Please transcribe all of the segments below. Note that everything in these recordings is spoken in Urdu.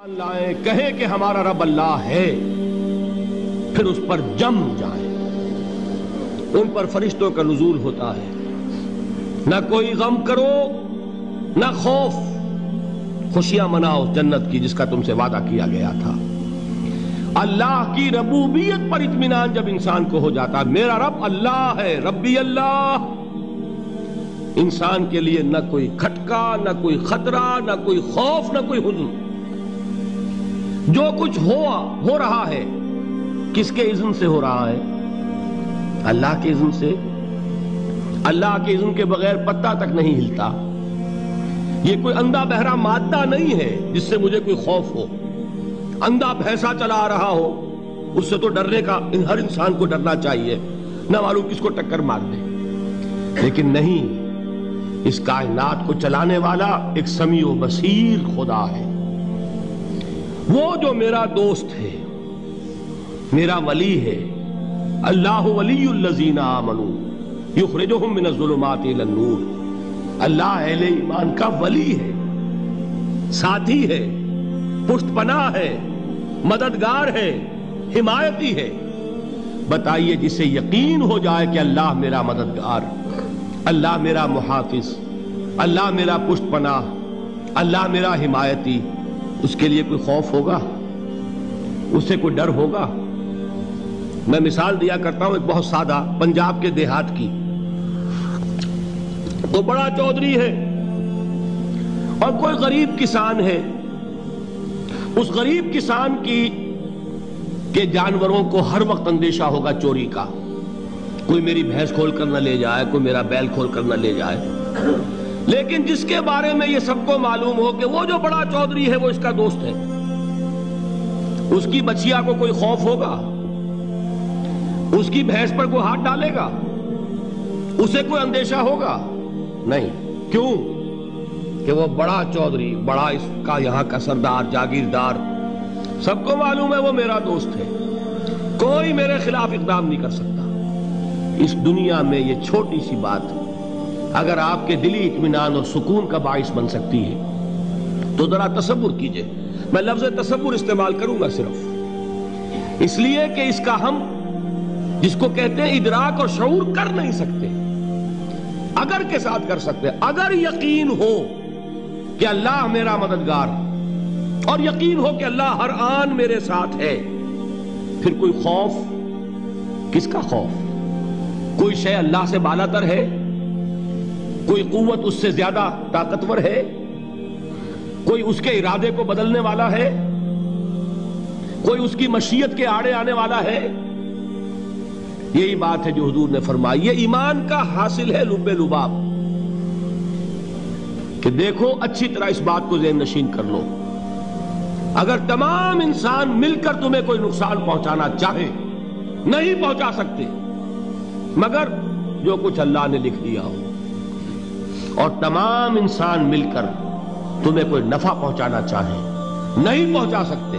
لائیں کہیں کہ ہمارا رب اللہ ہے، پھر اس پر جم جائیں۔ ان پر فرشتوں کا نزول ہوتا ہے، نہ کوئی غم کرو نہ خوف، خوشیاں مناؤ جنت کی جس کا تم سے وعدہ کیا گیا تھا۔ اللہ کی ربوبیت پر اطمینان جب انسان کو ہو جاتا، میرا رب اللہ ہے، ربی اللہ، انسان کے لیے نہ کوئی کھٹکا، نہ کوئی خطرہ، نہ کوئی خوف، نہ کوئی حزن۔ جو کچھ ہو رہا ہے کس کے اذن سے ہو رہا ہے؟ اللہ کے اذن سے۔ اللہ کے اذن کے بغیر پتا تک نہیں ہلتا۔ یہ کوئی اندھا بہرا مادہ نہیں ہے جس سے مجھے کوئی خوف ہو۔ اندھا بھینسا چلا آ رہا ہو اس سے تو ڈرنے کا ہر انسان کو ڈرنا چاہیے، نہ معلوم کس کو ٹکر مار دے۔ لیکن نہیں، اس کائنات کو چلانے والا ایک سمیع و بصیر خدا ہے، وہ جو میرا دوست ہے، میرا ولی ہے۔ اللہ ولی الذین آمنوا یخرجہم من الظلمات الی النور۔ اللہ اہل ایمان کا ولی ہے، ساتھی ہے، پشت پناہ ہے، مددگار ہے، حمایتی ہے۔ بتائیے جسے یقین ہو جائے کہ اللہ میرا مددگار، اللہ میرا محافظ، اللہ میرا پشت پناہ، اللہ میرا حمایتی، اس کے لیے کوئی خوف ہوگا؟ اس سے کوئی ڈر ہوگا؟ میں مثال دیا کرتا ہوں ایک بہت سادہ پنجاب کے دیہات کی۔ وہ بڑا چودھری ہے اور کوئی غریب کسان ہے۔ اس غریب کسان کے جانوروں کو ہر وقت اندیشہ ہوگا چوری کا، کوئی میری بھینس کھول کر نہ لے جائے، کوئی میرا بیل کھول کر نہ لے جائے۔ لیکن جس کے بارے میں یہ سب کو معلوم ہو کہ وہ جو بڑا چودھری ہے وہ اس کا دوست ہے، اس کی بچیا کو کوئی خوف ہوگا؟ اس کی بھینس پر کوئی ہاتھ ڈالے گا؟ اسے کوئی اندیشہ ہوگا؟ نہیں۔ کیوں؟ کہ وہ بڑا چودھری، بڑا اس کا یہاں کا سردار، جاگیردار، سب کو معلوم ہے وہ میرا دوست ہے، کوئی میرے خلاف اقدام نہیں کر سکتا۔ اس دنیا میں یہ چھوٹی سی بات اگر آپ کے دلی اطمینان اور سکون کا باعث بن سکتی ہے تو ذرا تصور کیجئے۔ میں لفظ تصور استعمال کروں گا صرف اس لیے کہ اس کا ہم جس کو کہتے ہیں ادراک اور شعور کر نہیں سکتے، اگر کے ساتھ کر سکتے۔ اگر یقین ہو کہ اللہ میرا مددگار اور یقین ہو کہ اللہ ہر آن میرے ساتھ ہے، پھر کوئی خوف؟ کس کا خوف؟ کوئی شے اللہ سے بالاتر ہے؟ کوئی قوت اس سے زیادہ طاقتور ہے؟ کوئی اس کے ارادے کو بدلنے والا ہے؟ کوئی اس کی مشیت کے آڑے آنے والا ہے؟ یہی بات ہے جو حضور نے فرمائی۔ یہ ایمان کا حاصل ہے لب لباب، کہ دیکھو اچھی طرح اس بات کو ذہن نشین کر لو، اگر تمام انسان مل کر تمہیں کوئی نقصان پہنچانا چاہے نہیں پہنچا سکتے، مگر جو کچھ اللہ نے لکھ دیا ہو، اور تمام انسان مل کر تمہیں کوئی نفع پہنچانا چاہے نہیں پہنچا سکتے،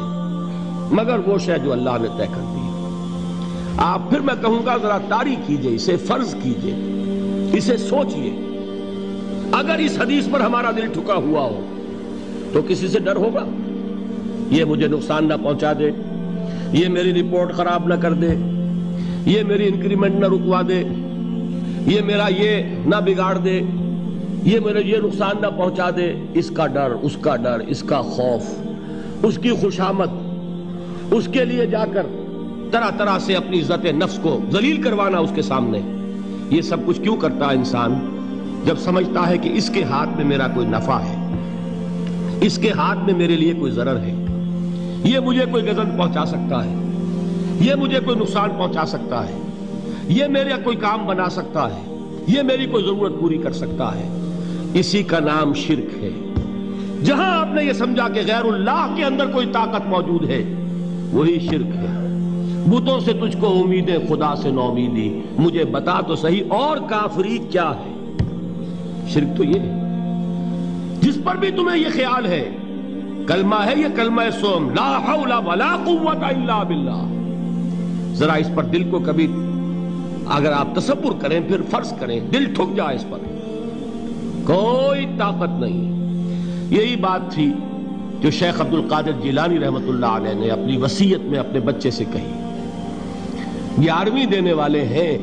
مگر وہ شے جو اللہ نے طے کر دی۔ آپ پھر میں کہوں گا ذرا طاری کیجئے، اسے فرض کیجئے، اسے سوچئے۔ اگر اس حدیث پر ہمارا دل ٹھکا ہوا ہو تو کسی سے ڈر ہوگا؟ یہ مجھے نقصان نہ پہنچا دے، یہ میری رپورٹ خراب نہ کر دے، یہ میری انکریمنٹ نہ رکوا دے، یہ میرا یہ نہ بگاڑ دے، یہ میرے یہ نقصان نہ پہنچا دے۔ اس کا ڈر، اس کا ڈر، اس کا خوف، اس کی خوشامد، اس کے لیے جا کر طرح طرح سے اپنی عزت نفس کو ذلیل کروانا اس کے سامنے، یہ سب کچھ کیوں کرتا ہے انسان؟ جب سمجھتا ہے کہ اس کے ہاتھ میں میرا کوئی نفع ہے، اس کے ہاتھ میں میرے لیے کوئی ضرر ہے، یہ مجھے کوئی غضب پہنچا سکتا ہے، یہ مجھے کوئی نقصان پہنچا سکتا ہے، یہ میرا کوئی کام بنا سکتا ہے، یہ میری کوئی ضرورت پوری کر سکتا ہے۔ اسی کا نام شرک ہے۔ جہاں آپ نے یہ سمجھا کہ غیر اللہ کے اندر کوئی طاقت موجود ہے، وہی شرک ہے۔ بتوں سے تجھ کو امیدیں، خدا سے نومیدی، مجھے بتا تو صحیح اور کافری کیا ہے؟ شرک تو یہ ہے۔ جس پر بھی تمہیں یہ خیال ہے، کلمہ ہے یہ کلمہ سوم، لا حول ولا قوت الا باللہ، ذرا اس پر دل کو کبھی اگر آپ تصور کریں، پھر فرض کریں، دل ٹھک جائے اس پر، کوئی طاقت نہیں۔ یہی بات تھی جو شیخ عبد القادر جیلانی رحمۃ اللہ علیہ نے اپنی وصیت میں اپنے بچے سے کہی. 11ویں دینے والے ہیں،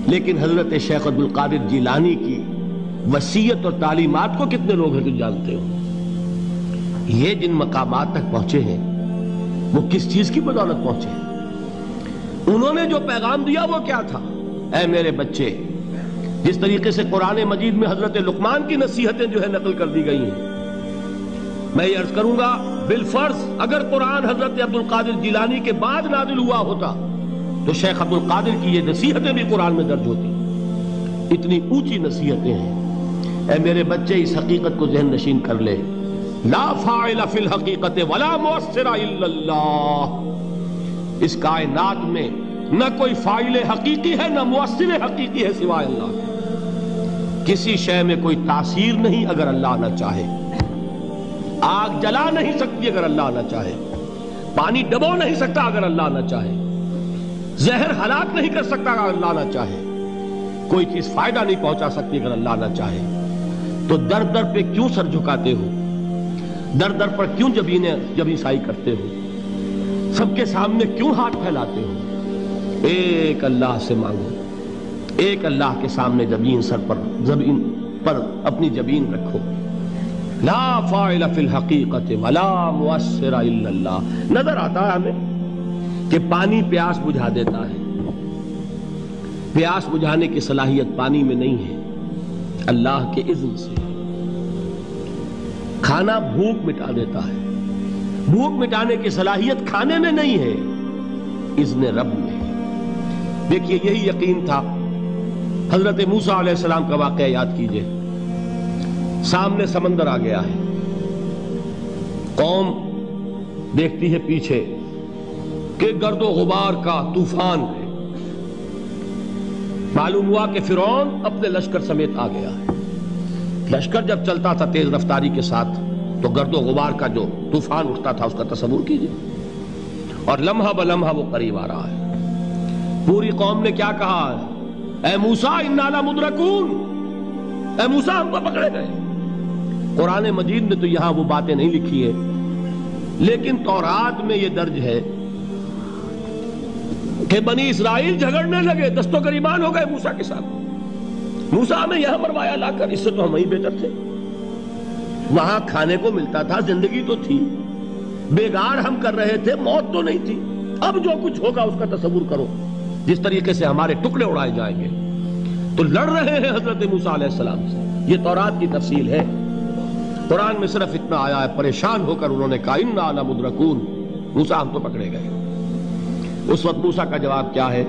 لیکن حضرت شیخ عبد القادر جیلانی کی وصیت اور تعلیمات کو کتنے لوگ ہیں تو جانتے ہو؟ یہ جن مقامات تک پہنچے ہیں وہ کس چیز کی بدولت پہنچے ہیں؟ انہوں نے جو پیغام دیا وہ کیا تھا؟ اے میرے بچے، جس طریقے سے قرآن مجید میں حضرت لقمان کی نصیحتیں جو ہے نقل کر دی گئی ہیں، میں یہ عرض کروں گا بالفرض اگر قرآن حضرت عبد القادر جیلانی کے بعد نازل ہوا ہوتا تو شیخ عبد القادر کی یہ نصیحتیں بھی قرآن میں درج ہوتی. اتنی اونچی نصیحتیں ہیں. اے میرے بچے، اس حقیقت کو ذہن نشین کر لے، لا فاعل فی الحقیقت ولا مؤثر الا اللہ. اس کائنات میں نہ کوئی فاعل حقیقی ہے نہ مؤثر حقیقی ہے سوائے اللہ کے. کسی شے میں کوئی تاثیر نہیں اگر اللہ نہ چاہے. آگ جلا نہیں سکتی اگر اللہ نہ چاہے. پانی ڈبو نہیں سکتا اگر اللہ نہ چاہے. زہر ہلاک نہیں کر سکتا اگر اللہ نہ چاہے. کوئی چیز فائدہ نہیں پہنچا سکتی اگر اللہ نہ چاہے. تو در در پہ کیوں سر جھکاتے ہو؟ در در پر کیوں جبیں سائی کرتے ہو؟ سب کے سامنے کیوں ہاتھ پھیلاتے ہو؟ ایک اللہ سے مانگو. ایک اللہ کے سامنے زمین پر اپنی جبین رکھو. لا فاعل فی الحقیقت ولا مؤثر الا اللہ. نظر آتا ہے ہمیں کہ پانی پیاس بجھا دیتا ہے. پیاس بجھانے کی صلاحیت پانی میں نہیں ہے، اللہ کے اذن سے. کھانا بھوک مٹا دیتا ہے. بھوک مٹانے کی صلاحیت کھانے میں نہیں ہے، اذن رب میں. دیکھیے یہی یقین تھا. حضرت موسیٰ علیہ السلام کا واقعہ یاد کیجئے. سامنے سمندر آ گیا ہے. قوم دیکھتی ہے پیچھے کہ گرد و غبار کا طوفان ہے. معلوم ہوا کہ فرعون اپنے لشکر سمیت آ گیا ہے. لشکر جب چلتا تھا تیز رفتاری کے ساتھ تو گرد و غبار کا جو طوفان اٹھتا تھا اس کا تصور کیجئے. اور لمحہ بلمحہ وہ قریب آ رہا ہے. پوری قوم نے کیا کہا؟ اے موسیٰ انا لمدرکون. اے موسیٰ ہم کو پکڑے گئے. قرآن مجید نے تو یہاں وہ باتیں نہیں لکھی ہیں، لیکن تورات میں یہ درج ہے کہ بنی اسرائیل جھگڑنے لگے، دست و گریبان ہو گئے موسیٰ کے ساتھ. موسیٰ ہمیں یہاں مروایا لا کر، اس سے تو ہم ہی بہتر تھے. وہاں کھانے کو ملتا تھا، زندگی تو تھی، بیگار ہم کر رہے تھے، موت تو نہیں تھی. اب جو کچھ ہوگا اس کا تصور کرو، جس طریقے سے ہمارے ٹکڑے اڑائے جائیں گے. تو لڑ رہے ہیں حضرت موسیٰ علیہ السلام سے. یہ تورات کی تفصیل ہے. قرآن میں صرف اتنا آیا ہے، پریشان ہو کر انہوں نے کہا انا لمدرکون. موسیٰ ہم تو پکڑے گئے. اس وقت موسیٰ کا جواب کیا ہے؟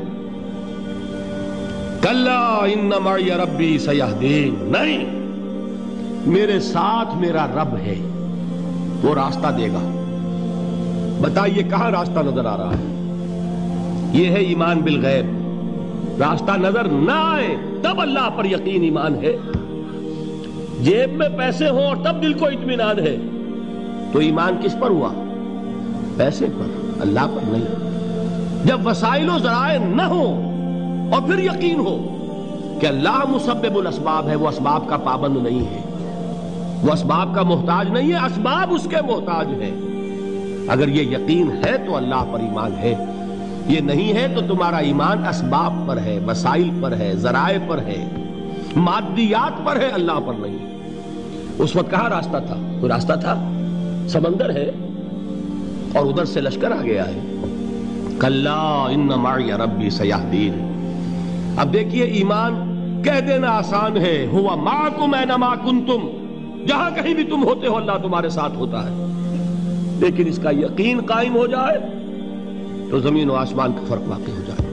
کلا ان معی ربی سیہدین. نہیں، میرے ساتھ میرا رب ہے، وہ راستہ دے گا. بتائیے کہاں راستہ نظر آ رہا ہے؟ یہ ہے ایمان بالغیب. راستہ نظر نہ آئے تب اللہ پر یقین ایمان ہے. جیب میں پیسے ہوں اور تب دل کو اطمینان ہے تو ایمان کس پر ہوا؟ پیسے پر، اللہ پر نہیں. جب وسائل و ذرائع نہ ہو اور پھر یقین ہو کہ اللہ مسبب الاسباب ہے، وہ اسباب کا پابند نہیں ہے، وہ اسباب کا محتاج نہیں ہے، اسباب اس کے محتاج ہیں. اگر یہ یقین ہے تو اللہ پر ایمان ہے. یہ نہیں ہے تو تمہارا ایمان اسباب پر ہے، وسائل پر ہے، ذرائع پر ہے، مادیات پر ہے، اللہ پر نہیں. اس وقت کہاں راستہ تھا؟ کوئی راستہ تھا؟ سمندر ہے اور ادھر سے لشکر آ گیا ہے. کلا ان معی ربی سیہدین. اب دیکھیے ایمان کہہ دینا آسان ہے، ہوا معکم اینما کنتم. جہاں کہیں بھی تم ہوتے ہو اللہ تمہارے ساتھ ہوتا ہے. لیکن اس کا یقین قائم ہو جائے تو زمین و آسمان کا فرق واقع ہو جائے.